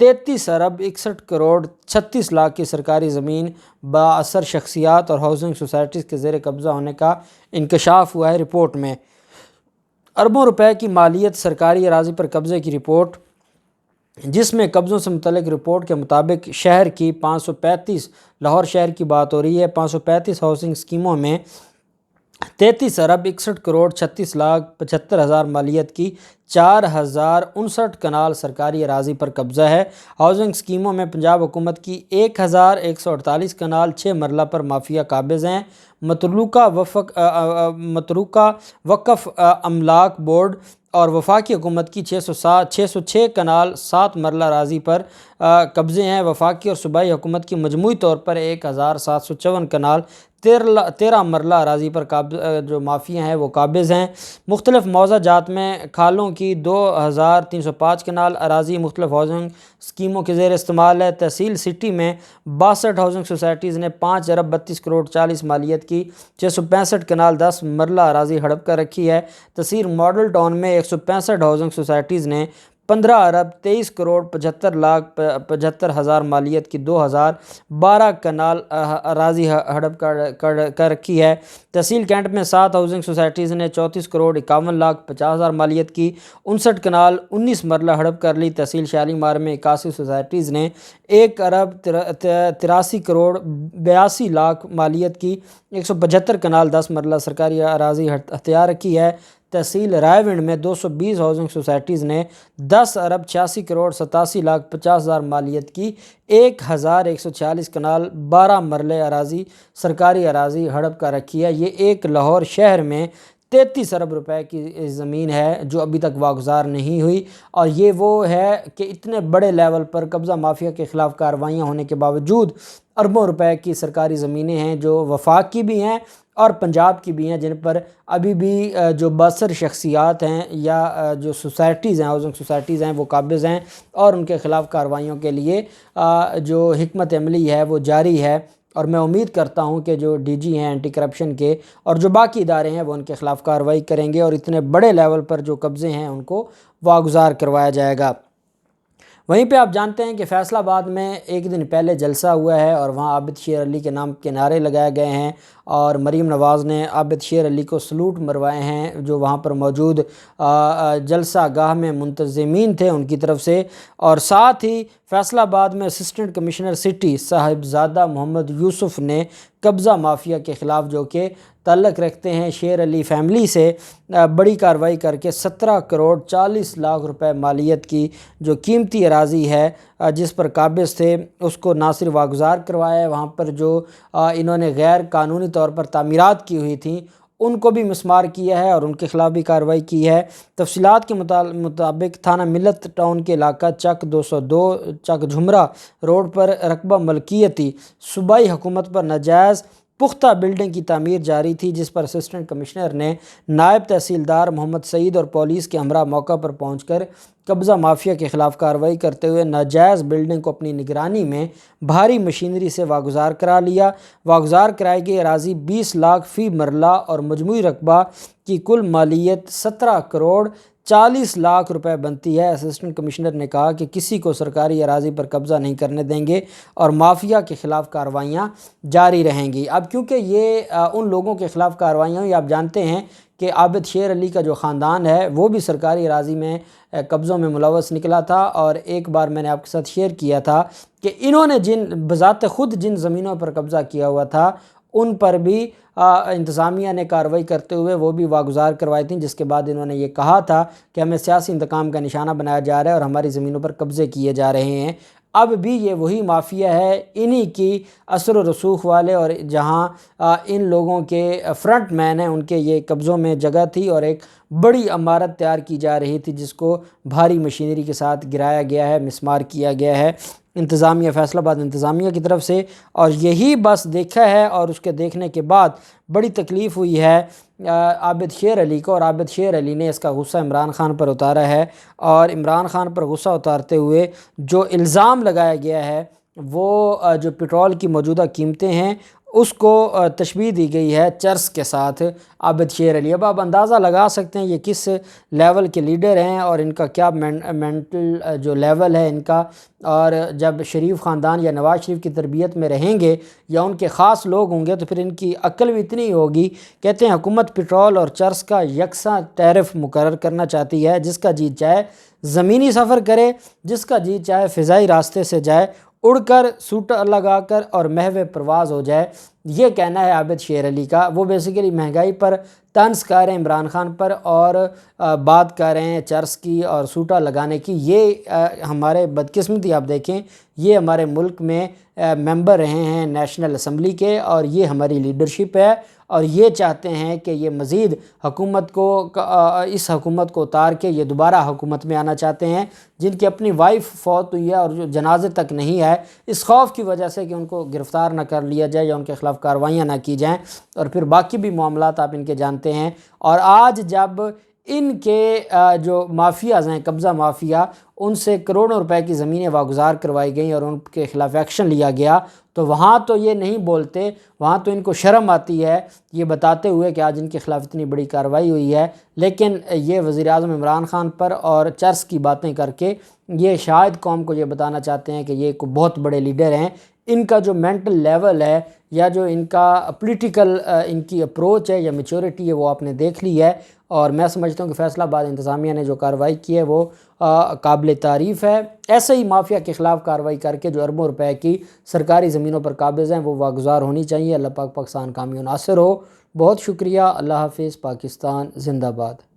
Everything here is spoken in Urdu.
33 ارب 61 کروڑ 36 لاکھ کی سرکاری زمین بااثر شخصیات اور ہاؤسنگ سوسائٹیز کے زیر قبضہ ہونے کا انکشاف ہوا ہے رپورٹ میں۔ اربوں روپے کی مالیت سرکاری اراضی پر قبضے کی رپورٹ، جس میں قبضوں سے متعلق رپورٹ کے مطابق شہر کی 535 لاہور شہر کی بات ہو رہی ہے، 535 ہاؤسنگ اسکیموں میں 33 ارب 61 کروڑ 36 لاکھ 75 ہزار مالیت کی 4059 کنال سرکاری اراضی پر قبضہ ہے۔ ہاؤسنگ اسکیموں میں پنجاب حکومت کی 1148 کنال 6 مرلہ پر مافیا قابض ہیں۔ متروکہ وقف املاک بورڈ اور وفاقی حکومت کی 606 کنال 7 مرلہ اراضی پر قبضے ہیں۔ وفاقی اور صوبائی حکومت کی مجموعی طور پر 1754 کنال 13 مرلہ اراضی پر جو مافیا ہیں وہ قابض ہیں۔ مختلف معاوضہ جات میں کھالوں کی 2305 کنال اراضی مختلف ہاؤسنگ اسکیموں کے زیر استعمال ہے۔ تحصیل سٹی میں 62 ہاؤسنگ سوسائٹیز نے 5 ارب 32 کروڑ 40 مالیت کی 665 کنال 10 مرلہ اراضی ہڑپ کر رکھی ہے۔ تحصیل ماڈل ٹاؤن میں 165 ہاؤسنگ سوسائٹیز نے 15 ارب 23 کروڑ 75 لاکھ 75 ہزار مالیت کی 2012 کنال اراضی ہڑپ کر رکھی ہے۔ تحصیل کینٹ میں 7 ہاؤسنگ سوسائٹیز نے 34 کروڑ 51 لاکھ 50 ہزار مالیت کی 59 کنال 19 مرلہ ہڑپ کر لی۔ تحصیل شالیمار میں 81 سوسائٹیز نے 1 ارب 83 کروڑ 82 لاکھ مالیت کی 175 کنال 10 مرلہ سرکاری اراضی ہتھیار رکھی ہے۔ تحصیل رائے ونڈ میں 220 ہاؤسنگ سوسائٹیز نے 10 ارب 86 کروڑ 87 لاکھ 50 ہزار مالیت کی 1146 کنال 12 مرلے اراضی سرکاری اراضی ہڑپ کر رکھی ہے۔ یہ ایک لاہور شہر میں 33 ارب روپے کی زمین ہے جو ابھی تک واگزار نہیں ہوئی، اور یہ وہ ہے کہ اتنے بڑے لیول پر قبضہ مافیا کے خلاف کارروائیاں ہونے کے باوجود اربوں روپے کی سرکاری زمینیں ہیں جو وفاق کی بھی ہیں اور پنجاب کی بھی ہیں، جن پر ابھی بھی جو بااثر شخصیات ہیں یا جو سوسائٹیز ہیں ہاؤسنگ سوسائٹیز ہیں وہ قابض ہیں، اور ان کے خلاف کارروائیوں کے لیے جو حکمت عملی ہے وہ جاری ہے۔ اور میں امید کرتا ہوں کہ جو ڈی جی ہیں اینٹی کرپشن کے اور جو باقی ادارے ہیں وہ ان کے خلاف کارروائی کریں گے اور اتنے بڑے لیول پر جو قبضے ہیں ان کو واگزار کروایا جائے گا۔ وہیں پہ آپ جانتے ہیں کہ فیصل آباد میں ایک دن پہلے جلسہ ہوا ہے اور وہاں عابد شیر علی کے نام کے نعرے لگائے گئے ہیں، اور مریم نواز نے عابد شیر علی کو سلوٹ مروائے ہیں جو وہاں پر موجود جلسہ گاہ میں منتظمین تھے ان کی طرف سے۔ اور ساتھ ہی فیصل آباد میں اسسٹنٹ کمشنر سٹی صاحبزادہ محمد یوسف نے قبضہ مافیا کے خلاف جو کہ تعلق رکھتے ہیں شیر علی فیملی سے، بڑی کارروائی کر کے 17 کروڑ 40 لاکھ روپے مالیت کی جو قیمتی اراضی ہے جس پر قابض تھے اس کو نہ صرف واگزار کروایا ہے، وہاں پر جو انہوں نے غیر قانونی طور پر تعمیرات کی ہوئی تھیں ان کو بھی مسمار کیا ہے اور ان کے خلاف بھی کارروائی کی ہے۔ تفصیلات کے مطابق تھانہ ملت ٹاؤن کے علاقہ چک 202 چک جھمرہ روڈ پر رقبہ ملکیتی صوبائی حکومت پر ناجائز پختہ بلڈنگ کی تعمیر جاری تھی، جس پر اسسٹنٹ کمشنر نے نائب تحصیلدار محمد سعید اور پولیس کے ہمراہ موقع پر پہنچ کر قبضہ مافیا کے خلاف کارروائی کرتے ہوئے ناجائز بلڈنگ کو اپنی نگرانی میں بھاری مشینری سے واگزار کرا لیا۔ واگزار کرائی گئی اراضی 20 لاکھ فی مرلہ اور مجموعی رقبہ کی کل مالیت 17 کروڑ 40 لاکھ روپے بنتی ہے۔ اسسٹنٹ کمشنر نے کہا کہ کسی کو سرکاری اراضی پر قبضہ نہیں کرنے دیں گے اور مافیا کے خلاف کارروائیاں جاری رہیں گی۔ اب کیونکہ یہ ان لوگوں کے خلاف کارروائیاں ہوئی، آپ جانتے ہیں کہ عابد شیر علی کا جو خاندان ہے وہ بھی سرکاری اراضی میں قبضوں میں ملوث نکلا تھا، اور ایک بار میں نے آپ کے ساتھ شیئر کیا تھا کہ انہوں نے بذات خود جن زمینوں پر قبضہ کیا ہوا تھا ان پر بھی انتظامیہ نے کارروائی کرتے ہوئے وہ بھی واگزار کروائی تھیں، جس کے بعد انہوں نے یہ کہا تھا کہ ہمیں سیاسی انتقام کا نشانہ بنایا جا رہا ہے اور ہماری زمینوں پر قبضے کیے جا رہے ہیں۔ اب بھی یہ وہی مافیا ہے، انہی کی اثر و رسوخ والے، اور جہاں ان لوگوں کے فرنٹ مین ہیں ان کے یہ قبضوں میں جگہ تھی اور ایک بڑی عمارت تیار کی جا رہی تھی جس کو بھاری مشینری کے ساتھ گرایا گیا ہے، مسمار کیا گیا ہے انتظامیہ فیصل آباد انتظامیہ کی طرف سے، اور یہی بس دیکھا ہے اور اس کے دیکھنے کے بعد بڑی تکلیف ہوئی ہے عابد شیر علی کو، اور عابد شیر علی نے اس کا غصہ عمران خان پر اتارا ہے، اور عمران خان پر غصہ اتارتے ہوئے جو الزام لگایا گیا ہے وہ جو پٹرول کی موجودہ قیمتیں ہیں اس کو تشبیہ دی گئی ہے چرس کے ساتھ عابد شیر علی۔ اب آپ اندازہ لگا سکتے ہیں یہ کس لیول کے لیڈر ہیں اور ان کا کیا مینٹل جو لیول ہے ان کا، اور جب شریف خاندان یا نواز شریف کی تربیت میں رہیں گے یا ان کے خاص لوگ ہوں گے تو پھر ان کی عقل بھی اتنی ہوگی۔ کہتے ہیں حکومت پٹرول اور چرس کا یکساں ٹیرف مقرر کرنا چاہتی ہے، جس کا جی چاہے زمینی سفر کرے، جس کا جی چاہے فضائی راستے سے جائے، اڑ کر سوٹ لگا کر اور محو پرواز ہو جائے۔ یہ کہنا ہے عابد شیر علی کا۔ وہ بیسیکلی مہنگائی پر طنز کر رہے ہیں عمران خان پر، اور بات کر رہے ہیں چرس کی اور سوٹا لگانے کی۔ یہ ہمارے بدقسمتی آپ دیکھیں، یہ ہمارے ملک میں ممبر رہے ہیں نیشنل اسمبلی کے، اور یہ ہماری لیڈرشپ ہے، اور یہ چاہتے ہیں کہ یہ مزید حکومت کو اس حکومت کو اتار کے یہ دوبارہ حکومت میں آنا چاہتے ہیں، جن کی اپنی وائف فوت ہوئی ہے اور جو جنازے تک نہیں ہے، اس خوف کی وجہ سے کہ ان کو گرفتار نہ کر لیا جائے یا ان کے خلاف کارروائیاں نہ کی جائیں، اور پھر باقی بھی معاملات آپ ان کے جانتے ہیں۔ اور آج جب ان کے جو مافیاز ہیں، قبضہ مافیا، ان سے کروڑوں روپے کی زمینیں واگزار کروائی گئیں اور ان کے خلاف ایکشن لیا گیا، تو وہاں تو یہ نہیں بولتے، وہاں تو ان کو شرم آتی ہے یہ بتاتے ہوئے کہ آج ان کے خلاف اتنی بڑی کارروائی ہوئی ہے، لیکن یہ وزیر اعظم عمران خان پر اور چرس کی باتیں کر کے یہ شاید قوم کو یہ بتانا چاہتے ہیں کہ یہ کوئی بہت بڑے لیڈر ہیں۔ ان کا جو مینٹل لیول ہے یا جو ان کا پولیٹیکل ان کی اپروچ ہے یا میچورٹی ہے، وہ آپ نے دیکھ لی ہے، اور میں سمجھتا ہوں کہ فیصل آباد انتظامیہ نے جو کارروائی کی ہے وہ قابل تعریف ہے۔ ایسے ہی مافیا کے خلاف کارروائی کر کے جو اربوں روپے کی سرکاری زمینوں پر قابض ہیں وہ واگزار ہونی چاہیے۔ اللہ پاک پاکستان کامیاب ناصر ہو۔ بہت شکریہ۔ اللہ حافظ۔ پاکستان زندہ باد۔